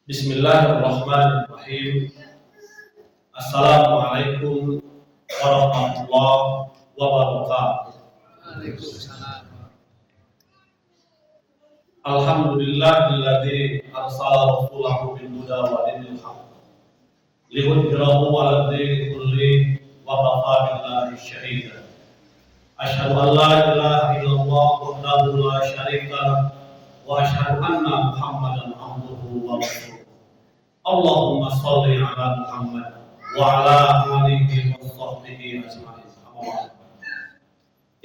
Bismillahirrahmanirrahim. Assalamualaikum warahmatullahi wabarakatuh. Waalaikumsalam. Alhamdulillahilladzi arsala rasulahu bil huda wa dinil haqq liyudhhirahu 'alad dini kulli wa kafaa billahi shahida. Asyhadu an la ilaha illallah wahdahu la syarika lah wa asyhadu anna Muhammadan abduhu wa rasuluh. Allahumma sholli ala Muhammad wa ala alihi wa sahbihi ajma'in.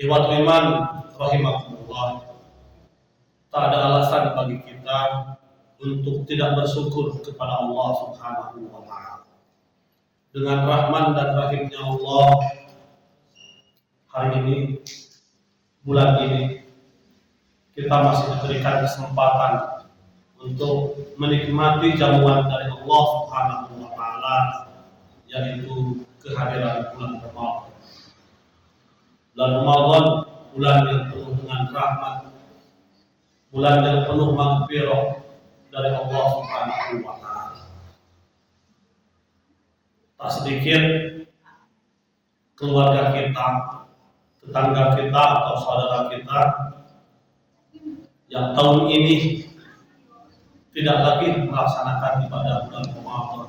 Ikhwatul iman rahimakumullah. Tak ada alasan bagi kita untuk tidak bersyukur kepada Allah Subhanahu wa ta'ala. Dengan rahman dan rahimnya Allah, hari ini, bulan ini, kita masih diberikan kesempatan untuk menikmati jamuan dari Allah Subhanahu wa ta'ala, yaitu kehadiran bulan Ramadan. Bulan Ramadan, bulan yang penuh dengan rahmat, bulan yang penuh maghfirah dari Allah Subhanahu wa ta'ala. Tak sedikit keluarga kita, tetangga kita atau saudara kita yang tahun ini tidak lagi melaksanakan ibadah bulan Ramadan.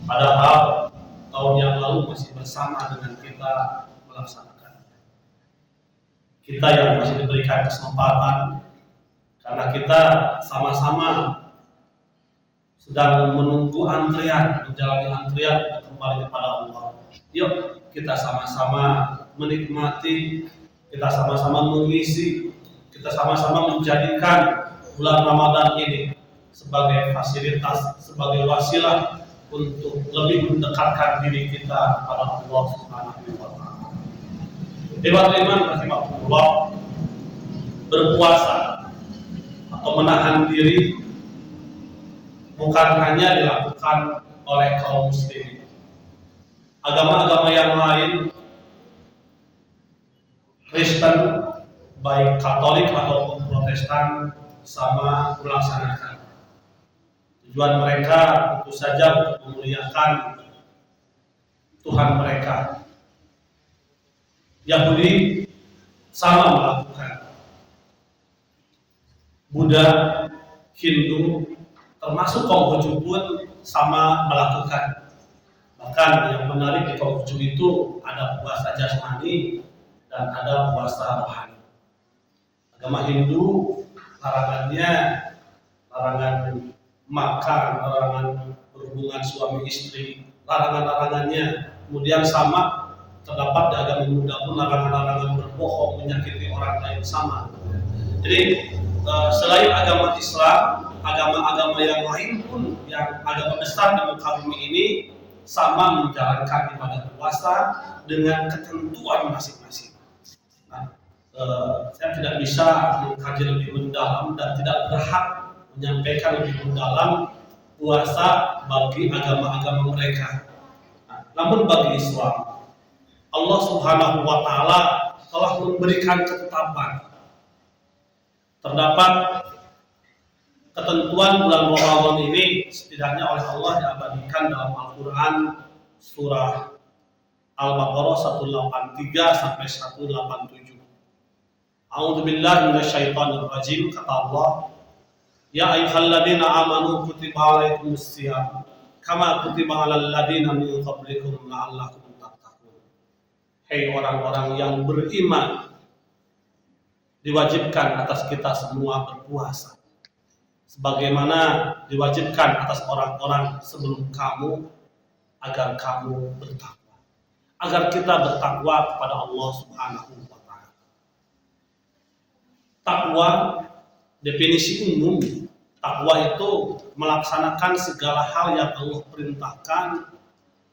Padahal tahun yang lalu masih bersama dengan kita melaksanakan. Kita yang masih diberikan kesempatan karena kita sama-sama sedang menunggu antrian, menjalani antrian untuk kembali kepada Allah. Yuk kita sama-sama menikmati, kita sama-sama mengisi, kita sama-sama menjadikan bulan Ramadan ini sebagai fasilitas, sebagai wasilah untuk lebih mendekatkan diri kita kepada Allah Subhanahu wa ta'ala. Dewa iman rahimahullah, berpuasa atau menahan diri bukan hanya dilakukan oleh kaum muslimin. Agama-agama yang lain, Kristen, baik Katolik ataupun Protestan, sama melaksanakan. Tujuan mereka tentu saja untuk memuliakan Tuhan mereka. Yahudi sama melakukan. Buddha, Hindu, termasuk Konghucu pun sama melakukan. Bahkan yang menarik di Konghucu itu ada puasa jasmani dan ada puasa rohani. Agama Hindu larangannya larangan makan, larangan berhubungan suami istri, larangan-larangannya kemudian sama terdapat di agama Buddha pun larangan-larangan berbohong, menyakiti orang lain sama. Jadi selain agama Islam, agama-agama yang lain pun yang agama besar di muka bumi ini sama menjalankan ibadah puasa dengan ketentuan masing-masing. Nah, saya tidak bisa mengkaji lebih mendalam dan tidak berhak menyampaikan lebih mendalam puasa bagi agama-agama mereka. Nah, namun bagi Islam, Allah Subhanahu wa ta'ala telah memberikan ketetapan. Terdapat ketentuan bulan Ramadan ini setidaknya oleh Allah diabadikan dalam Al-Quran surah Al-Baqarah 183 sampai 187. A'udzubillahi minasyaitonir rajim. Kata Allah, ya ayyuhalladzina amanu kutiba alaikumusiyam kama kutiba alal ladzina min qablikum la'allakum tattaqun. Hai orang-orang yang beriman, diwajibkan atas kita semua berpuasa sebagaimana diwajibkan atas orang-orang sebelum kamu agar kamu bertakwa. Agar kita bertakwa kepada Allah Subhanahu wa ta'ala. Takwa, definisi umum, takwa itu melaksanakan segala hal yang Allah perintahkan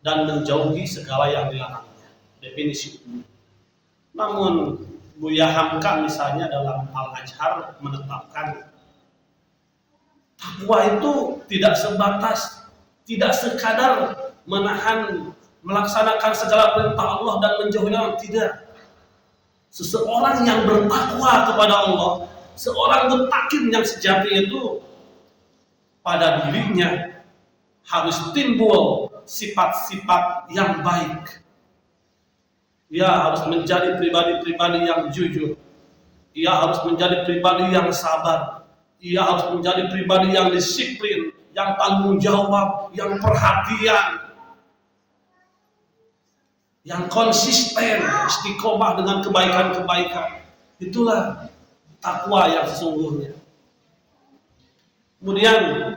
dan menjauhi segala yang dilarangnya. Definisi umum. Namun Buya Hamka misalnya dalam Al-Ajhar menetapkan takwa itu tidak sebatas, tidak sekadar menahan, melaksanakan segala perintah Allah dan menjauhi larangan, tidak. Seseorang yang bertakwa kepada Allah, seorang muttaqin yang sejati itu pada dirinya harus timbul sifat-sifat yang baik. Ia harus menjadi pribadi-pribadi yang jujur. Ia harus menjadi pribadi yang sabar. Ia harus menjadi pribadi yang disiplin, yang tanggung jawab, yang perhatian, yang konsisten, istiqomah dengan kebaikan-kebaikan. Itulah takwa yang sesungguhnya. Kemudian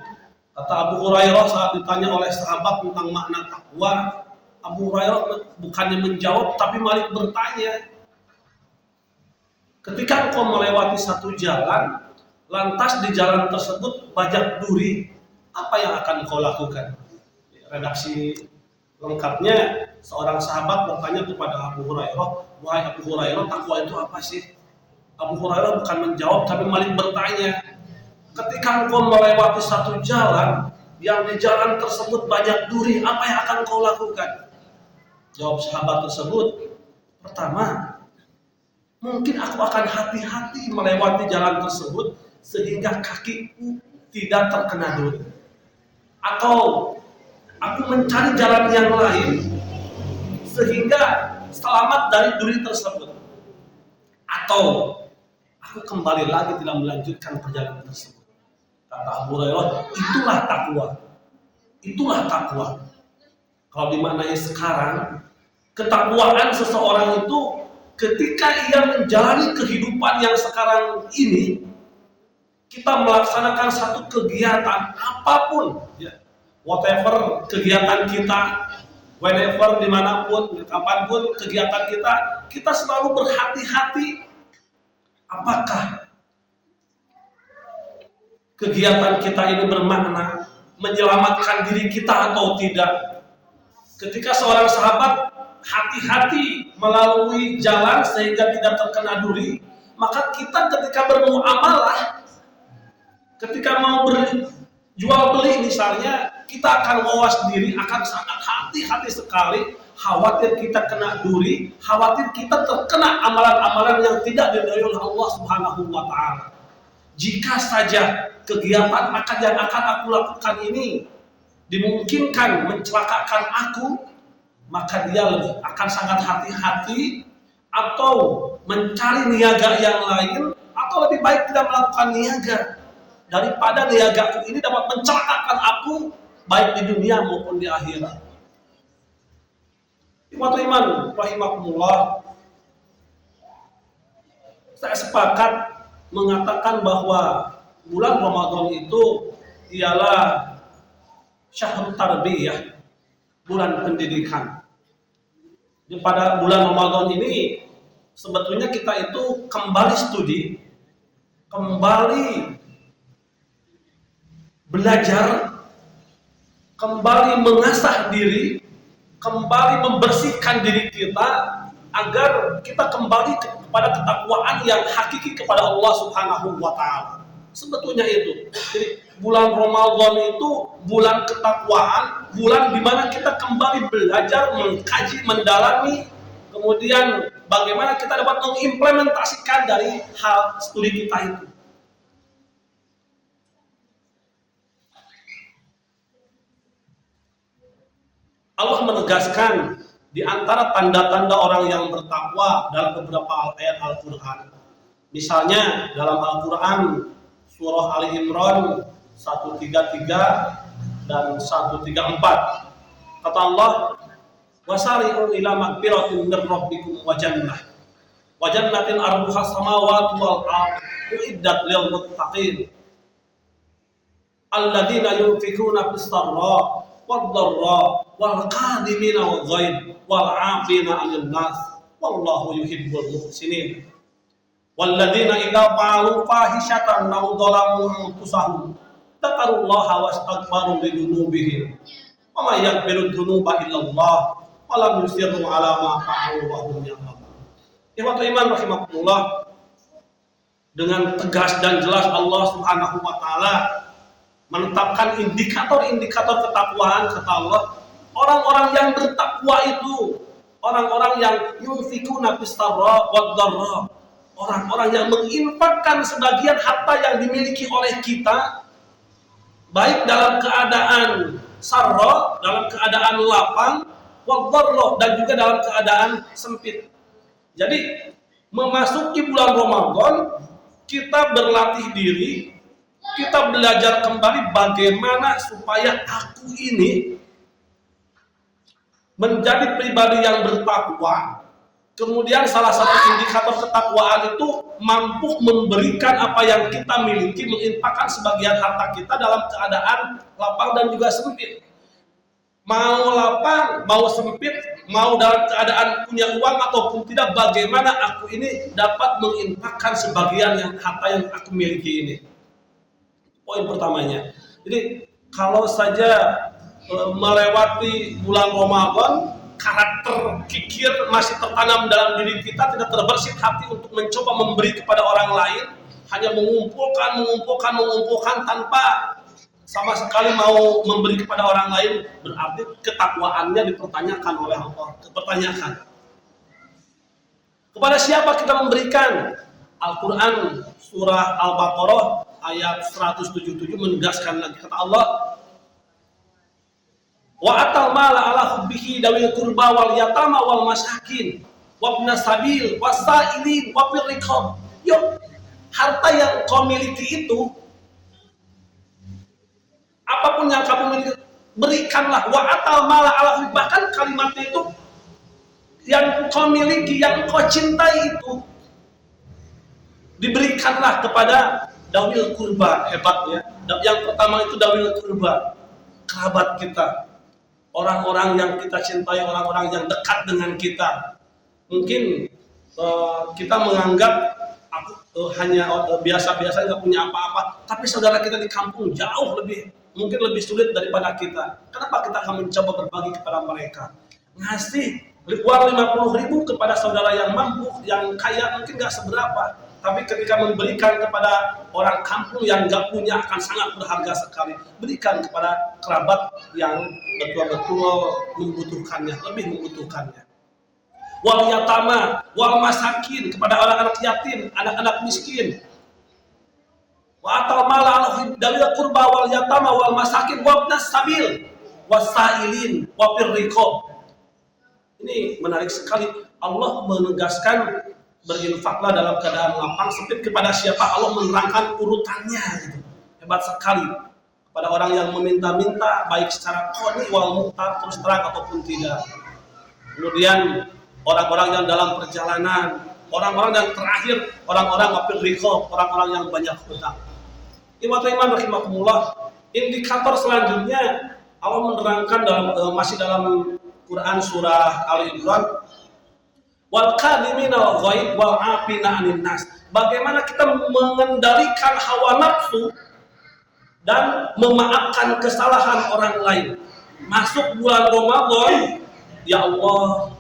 kata Abu Hurairah saat ditanya oleh sahabat tentang makna takwa, Abu Hurairah bukannya menjawab tapi malah bertanya, ketika engkau melewati satu jalan, lantas di jalan tersebut banyak duri, apa yang akan engkau lakukan? Redaksi lengkapnya, seorang sahabat bertanya kepada Abu Hurairah, wahai Abu Hurairah, takwa itu apa sih? Abu Hurairah bukan menjawab tapi malah bertanya, ketika engkau melewati satu jalan, yang di jalan tersebut banyak duri, apa yang akan engkau lakukan? Jawab sahabat tersebut, pertama, mungkin aku akan hati-hati melewati jalan tersebut sehingga kakiku tidak terkena duri. Atau aku mencari jalan yang lain sehingga selamat dari duri tersebut. Atau aku kembali lagi tidak melanjutkan perjalanan tersebut. Kata Abu Hurairah, itulah takwa. Itulah takwa. Kalau dimaknai sekarang, ketakwaan seseorang itu ketika ia menjalani kehidupan yang sekarang ini, kita melaksanakan satu kegiatan apapun, ya, whatever kegiatan kita, whenever, dimanapun, kapanpun kegiatan kita selalu berhati-hati. Apakah kegiatan kita ini bermakna menyelamatkan diri kita atau tidak? Ketika seorang sahabat hati-hati melalui jalan sehingga tidak terkena duri, maka kita ketika bermuamalah, ketika mau berjual beli misalnya, kita akan mawas diri, akan sangat hati-hati sekali, khawatir kita kena duri, khawatir kita terkena amalan-amalan yang tidak diridhoi oleh Allah Subhanahu wa taala. Jika saja kegiatan yang akan aku lakukan ini dimungkinkan mencelakakan aku, maka dia akan sangat hati-hati atau mencari niaga yang lain, atau lebih baik tidak melakukan niaga daripada niagaku ini dapat mencelakakan aku baik di dunia maupun di akhirat. Ikhwatul iman rahimakumullah, saya sepakat mengatakan bahwa bulan Ramadan itu ialah syahrul tarbiyah, bulan pendidikan. Pada bulan Ramadan ini sebetulnya kita itu kembali studi, kembali belajar, kembali mengasah diri, kembali membersihkan diri kita agar kita kembali kepada ketakwaan yang hakiki kepada Allah Subhanahu wa taala. Sebetulnya itu. Jadi bulan Ramadan itu bulan ketakwaan, bulan di mana kita kembali belajar, mengkaji, mendalami, kemudian bagaimana kita dapat mengimplementasikan dari hal studi kita itu. Allah menegaskan di antara tanda-tanda orang yang bertakwa dalam beberapa ayat Al-Quran. Misalnya dalam Al-Quran surah Ali Imran 133 dan 134. Kata Allah, wasari'u ila magfiratin min rabbikum wa jannatin arduha samawati wal ardh uiddat lil muttaqin alladzina yunfikuna fis sarra wad dharra wal qadimina wal ghaid wal 'afina 'anil nas wallahu yuhibbul muhsinin. Walladzina idza fa'alu fahishatan aw dhalamu anfusahum dzakarullaha wastaghfaru lidzunubihim wa may yaghfiru dzunuba illallah wa lam yusirru 'ala ma fa'alu wa hum ya'lamun. Ikhwatul iman rahimakumullah, dengan tegas dan jelas Allah Subhanahu wa taala menetapkan indikator-indikator ketakwaan. Kata Allah, orang-orang yang bertakwa itu orang-orang yang yunfikuna fis sarra wad dharra, orang-orang yang menginfakkan sebagian harta yang dimiliki oleh kita baik dalam keadaan sarra, dalam keadaan lapang, wadharra, dan juga dalam keadaan sempit. Jadi memasuki bulan Ramadan, kita berlatih diri, kita belajar kembali bagaimana supaya aku ini menjadi pribadi yang bertakwa. Kemudian salah satu indikator ketakwaan itu mampu memberikan apa yang kita miliki, menginfakkan sebagian harta kita dalam keadaan lapang dan juga sempit. Mau lapang, mau sempit, mau dalam keadaan punya uang ataupun tidak, bagaimana aku ini dapat menginfakkan sebagian yang harta yang aku miliki ini. Poin pertamanya. Jadi kalau saja melewati bulan Ramadan, karakter kikir masih tertanam dalam diri kita, tidak terbersih hati untuk mencoba memberi kepada orang lain, hanya mengumpulkan tanpa sama sekali mau memberi kepada orang lain, berarti ketakwaannya dipertanyakan oleh Allah. Dipertanyakan. Kepada siapa kita memberikan? Al-Quran surah Al-Baqarah ayat 177 menegaskan lagi, kata Allah, wa atal mala ala hubbihi dawil qurba wal yatama wal masakin wabna sabil wasailin wafir riqab. Yuk, harta yang kau miliki itu, apapun yang kamu miliki, berikanlah. Wa atal mala ala hubbihi, bahkan kalimatnya itu yang kau miliki, yang kau cintai itu, diberikanlah kepada dawil qurba. Hebatnya, yang pertama itu dawil qurba, kerabat kita, orang-orang yang kita cintai, orang-orang yang dekat dengan kita. Mungkin kita menganggap aku hanya biasa-biasa, nggak punya apa-apa, tapi saudara kita di kampung jauh mungkin lebih sulit daripada kita. Kenapa kita akan mencoba berbagi kepada mereka? Ngasih uang 50.000 kepada saudara yang mampu, yang kaya mungkin nggak seberapa, tapi ketika memberikan kepada orang kampung yang nggak punya akan sangat berharga sekali. Berikan kepada kerabat yang betul-betul membutuhkannya, lebih membutuhkannya. Wal yatama, wal masakin, kepada anak-anak yatim, anak-anak miskin. Wa atal mala ala dalil qurba wal yatama wal masakin wabnas sabil wasailin wafir riqab. Ini menarik sekali. Allah menegaskan berinfaklah dalam keadaan lapang sempit. Kepada siapa? Allah menerangkan urutannya gitu. Hebat sekali. Pada orang yang meminta-minta, baik secara qani wal muhtar, terus terang ataupun tidak. Kemudian orang-orang yang dalam perjalanan, orang-orang yang terakhir, orang-orang wafir riqab, orang-orang yang banyak hutang. Iman rahimakumullah. Indikator selanjutnya Allah menerangkan masih dalam Quran surah Al-Imran, wal kadhiminal ghaib wal 'afina 'anil nas. Bagaimana kita mengendalikan hawa nafsu dan memaafkan kesalahan orang lain. Masuk bulan Ramadan, ya Allah,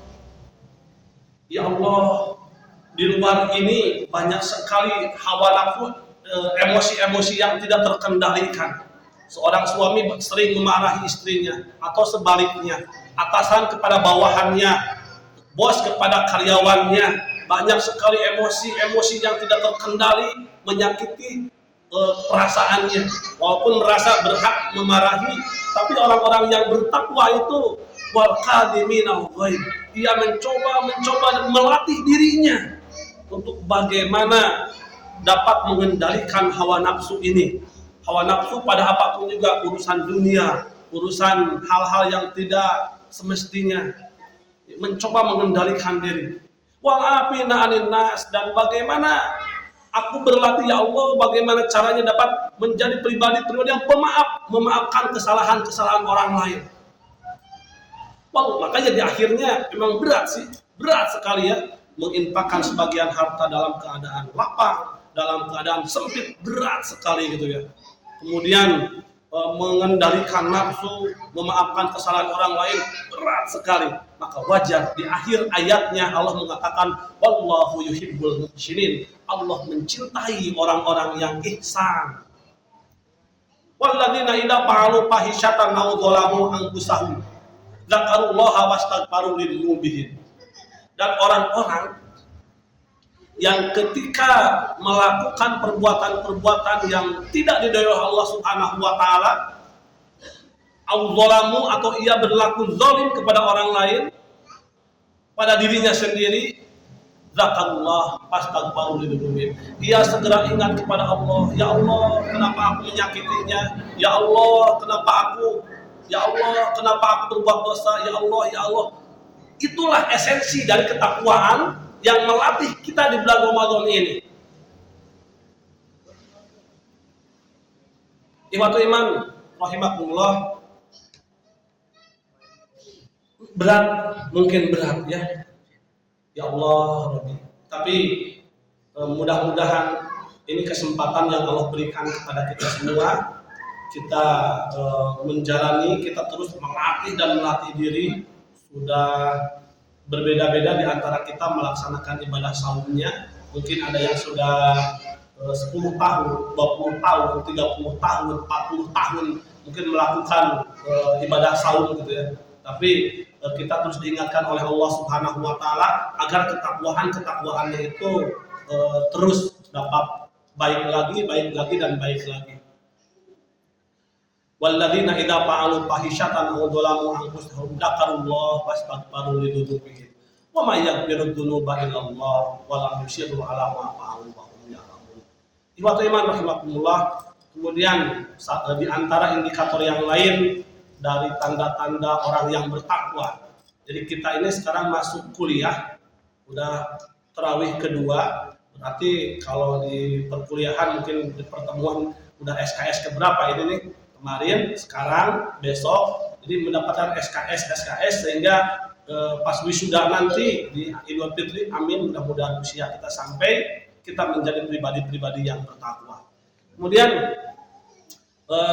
di luar ini banyak sekali hawa nafsu, emosi-emosi yang tidak terkendalikan. Seorang suami sering memarahi istrinya, atau sebaliknya, atasan kepada bawahannya, bos kepada karyawannya. Banyak sekali emosi yang tidak terkendali, menyakiti perasaannya, walaupun merasa berhak memarahi. Tapi orang-orang yang bertakwa itu wal kadhiminal ghaib, dia mencoba dan melatih dirinya untuk bagaimana dapat mengendalikan hawa nafsu ini. Hawa nafsu pada apapun juga, urusan dunia, urusan hal-hal yang tidak semestinya, mencoba mengendalikan diri. Wal 'afina 'anil nas, dan bagaimana aku berlatih, ya Allah, bagaimana caranya dapat menjadi pribadi yang pemaaf, memaafkan kesalahan-kesalahan orang lain. Wow, makanya di akhirnya memang berat sekali ya, menginfakkan sebagian harta dalam keadaan lapang, dalam keadaan sempit, berat sekali gitu ya. Kemudian mengendalikan nafsu, memaafkan kesalahan orang lain, berat sekali. Maka wajar di akhir ayatnya Allah mengatakan, wallahu yuhibbul muhsinin, Allah mencintai orang-orang yang ihsan. Walladzina idza fa'alu fahishatan aw dzalamu anfusahum dzakarullaha wastaghfaru lidzunubihim. Dan orang-orang yang ketika melakukan perbuatan-perbuatan yang tidak diridhoi oleh Allah Subhanahu wa taala, au-dzalamu atau ia berlaku zalim kepada orang lain, pada dirinya sendiri, zakarullah fastaghfiru lidzunubihim. Ia segera ingat kepada Allah, ya Allah, kenapa aku menyakitinya? Ya Allah, kenapa aku? Ya Allah, kenapa aku berbuat dosa? Ya Allah, ya Allah. Itulah esensi dari ketakwaan yang melatih kita di bulan Ramadan ini. Ikhwatul iman rahimakumullah, berat, mungkin berat ya. Ya Allah, Rabbi. Tapi mudah-mudahan ini kesempatan yang Allah berikan kepada kita semua. Kita menjalani, kita terus melatih dan melatih diri. Sudah berbeda-beda di antara kita melaksanakan ibadah saumnya. Mungkin ada yang sudah 10 tahun, 20 tahun, 30 tahun, 40 tahun mungkin melakukan ibadah saum gitu ya. Tapi kita terus diingatkan oleh Allah Subhanahu wa taala agar ketakwaan-ketakwaannya itu terus dapat baik lagi dan baik lagi. Walladzina idza fa'alu fahishatan aw dzalamu anfusahum dzakarullah fastaghfiru lidzunubihim wa may yaghfiru dzunuba illa Allah wa lam yusirru ala ma fa'alu wa hum ya'lamun. Ikhwatul iman rahimakumullah, kemudian di antara indikator yang lain dari tanda-tanda orang yang bertakwa. Jadi kita ini sekarang masuk kuliah, udah tarawih kedua, berarti kalau di perkuliahan mungkin di pertemuan udah SKS keberapa ini nih, kemarin, sekarang, besok, jadi mendapatkan SKS sehingga pas wisuda nanti di Idul Fitri, amin, mudah-mudahan usia kita sampai kita menjadi pribadi-pribadi yang bertakwa. Kemudian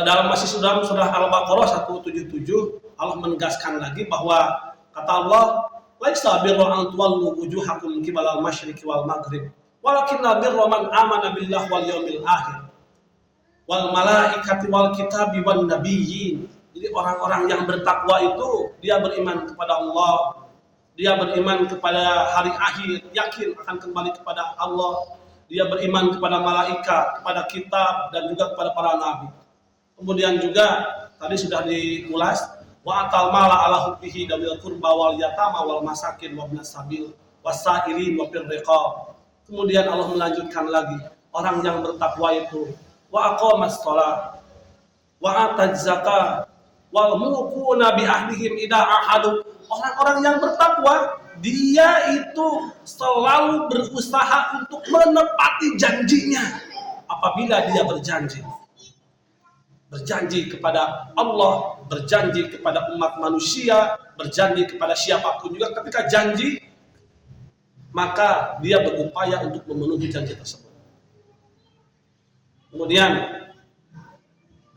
dalam masih surah Al-Baqarah 177 Allah menegaskan lagi bahwa kata Allah, laisa birra an tuwallu wujuhakum qibalal masyriqi wal maghrib walakinna birra man amana billahi wal yawmil akhir wal malaikati wal kitabi wan nabiyyin. Jadi orang-orang yang bertakwa itu dia beriman kepada Allah, dia beriman kepada hari akhir, yakin akan kembali kepada Allah, dia beriman kepada malaikat, kepada kitab dan juga kepada para nabi. Kemudian juga tadi sudah diulas, wa atal mala ala hubbihi dawil qurba wal yatama wal masakin wa ibnas sabil wasairin wa fir riqab. Kemudian Allah melanjutkan lagi, orang yang bertakwa itu wa aqamas shalah wa ataz zakat wal muquna bi ahdihim idza ahadu. Orang-orang yang bertakwa dia itu selalu berusaha untuk menepati janjinya apabila dia berjanji. Berjanji kepada Allah, berjanji kepada umat manusia, berjanji kepada siapapun juga, ketika janji maka dia berupaya untuk memenuhi janji tersebut. Kemudian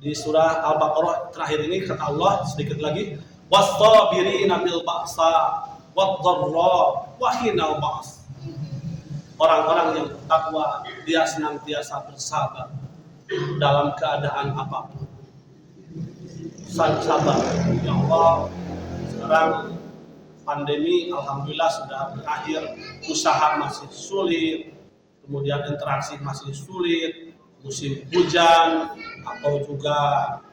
di surah Al-Baqarah terakhir ini kata Allah sedikit lagi, was-sabirina bil ba'sa wad-dharra wa hinal ba's. Orang-orang yang bertakwa dia senantiasa bersabar dalam keadaan apapun. Sabar, ya Allah. Sekarang pandemi alhamdulillah sudah berakhir, usaha masih sulit, kemudian interaksi masih sulit, musim hujan atau juga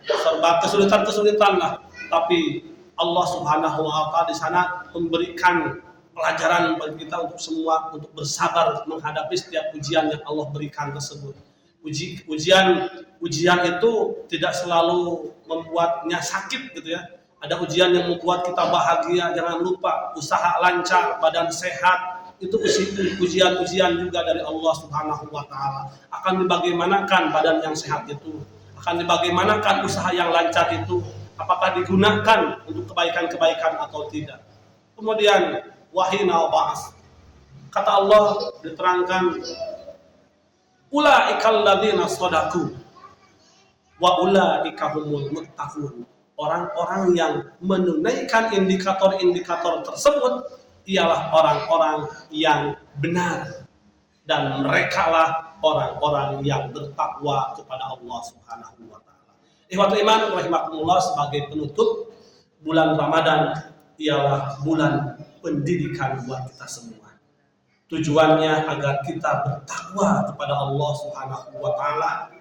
serba kesulitan lah. Tapi Allah Subhanahu wa taala di sana memberikan pelajaran bagi kita untuk semua untuk bersabar menghadapi setiap ujian yang Allah berikan tersebut. Ujian itu tidak selalu membuatnya sakit gitu ya. Ada ujian yang membuat kita bahagia, jangan lupa usaha lancar, badan sehat, itu ujian juga dari Allah Subhanahu wa taala. Akan dibagaimanakan badan yang sehat itu, akan dibagaimanakan usaha yang lancar itu, apakah digunakan untuk kebaikan-kebaikan atau tidak. Kemudian wahina ba'as. Kata Allah diterangkan, ulaikal ladzina shadaku wa ulaika humul muttaqun. Orang-orang yang menunaikan indikator-indikator tersebut ialah orang-orang yang benar, dan merekalah orang-orang yang bertakwa kepada Allah Subhanahu wa taala. Ikhwatul iman rahimakumullah, sebagai penutup, bulan Ramadan ialah bulan pendidikan buat kita semua. Tujuannya agar kita bertakwa kepada Allah Subhanahu wa taala,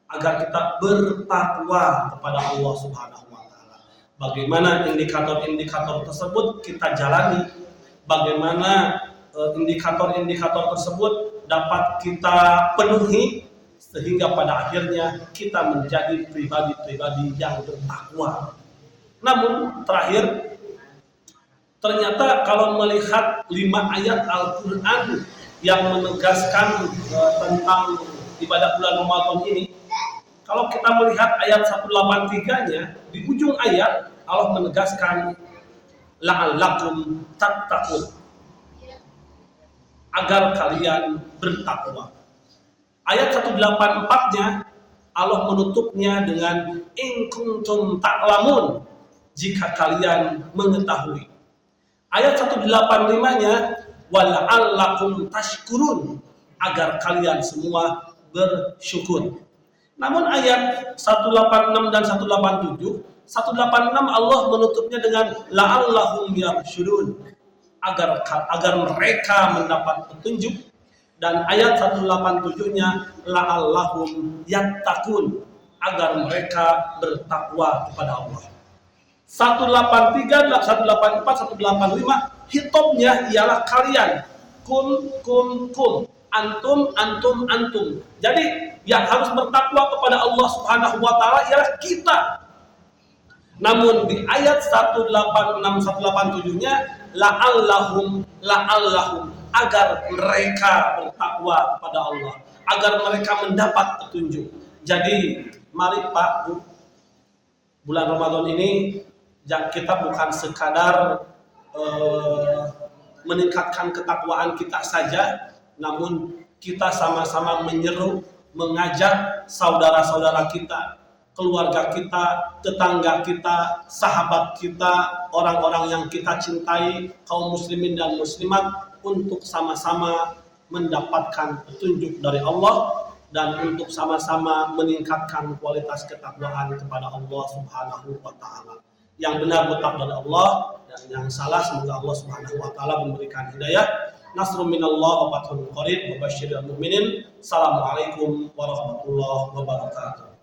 agar kita bertakwa kepada Allah Subhanahu wa taala. Bagaimana indikator-indikator tersebut kita jalani, bagaimana indikator-indikator tersebut dapat kita penuhi sehingga pada akhirnya kita menjadi pribadi-pribadi yang bertakwa. Namun terakhir, ternyata kalau melihat 5 ayat Al-Quran yang menegaskan tentang ibadah bulan Ramadan ini, kalau kita melihat ayat 183-nya, di ujung ayat Allah menegaskan la'allakum tattaqun, agar kalian bertakwa. Ayat 184-nya Allah menutupnya dengan in kuntum ta'lamun, jika kalian mengetahui. Ayat 185-nya wala'allakum tashkurun, agar kalian semua bersyukur. Namun ayat 186 dan 186 Allah menutupnya dengan la'allahum yarshudun, agar mereka mendapat petunjuk, dan ayat 187-nya la'allahum yattaqun, agar mereka bertakwa kepada Allah. 183, 184, 185 hitobnya ialah kalian, kun, antum. Jadi yang harus bertakwa kepada Allah Subhanahu wa taala ialah kita. Namun di ayat 186, 187-nya la'allahum, agar mereka bertakwa kepada Allah, agar mereka mendapat petunjuk. Jadi mari Pak Bu, bulan Ramadan ini kita bukan sekadar meningkatkan ketakwaan kita saja, namun kita sama-sama menyeru, mengajak saudara-saudara kita, keluarga kita, tetangga kita, sahabat kita, orang-orang yang kita cintai, kaum muslimin dan muslimat, untuk sama-sama mendapatkan petunjuk dari Allah dan untuk sama-sama meningkatkan kualitas ketakwaan kepada Allah Subhanahu wa taala. Yang benar bertakwa dari Allah, dan yang salah semoga Allah Subhanahu wa taala memberikan hidayah. Nasrun minallah wa fathun qarib wa basyiril mu'minin. Assalamualaikum warahmatullahi wabarakatuh.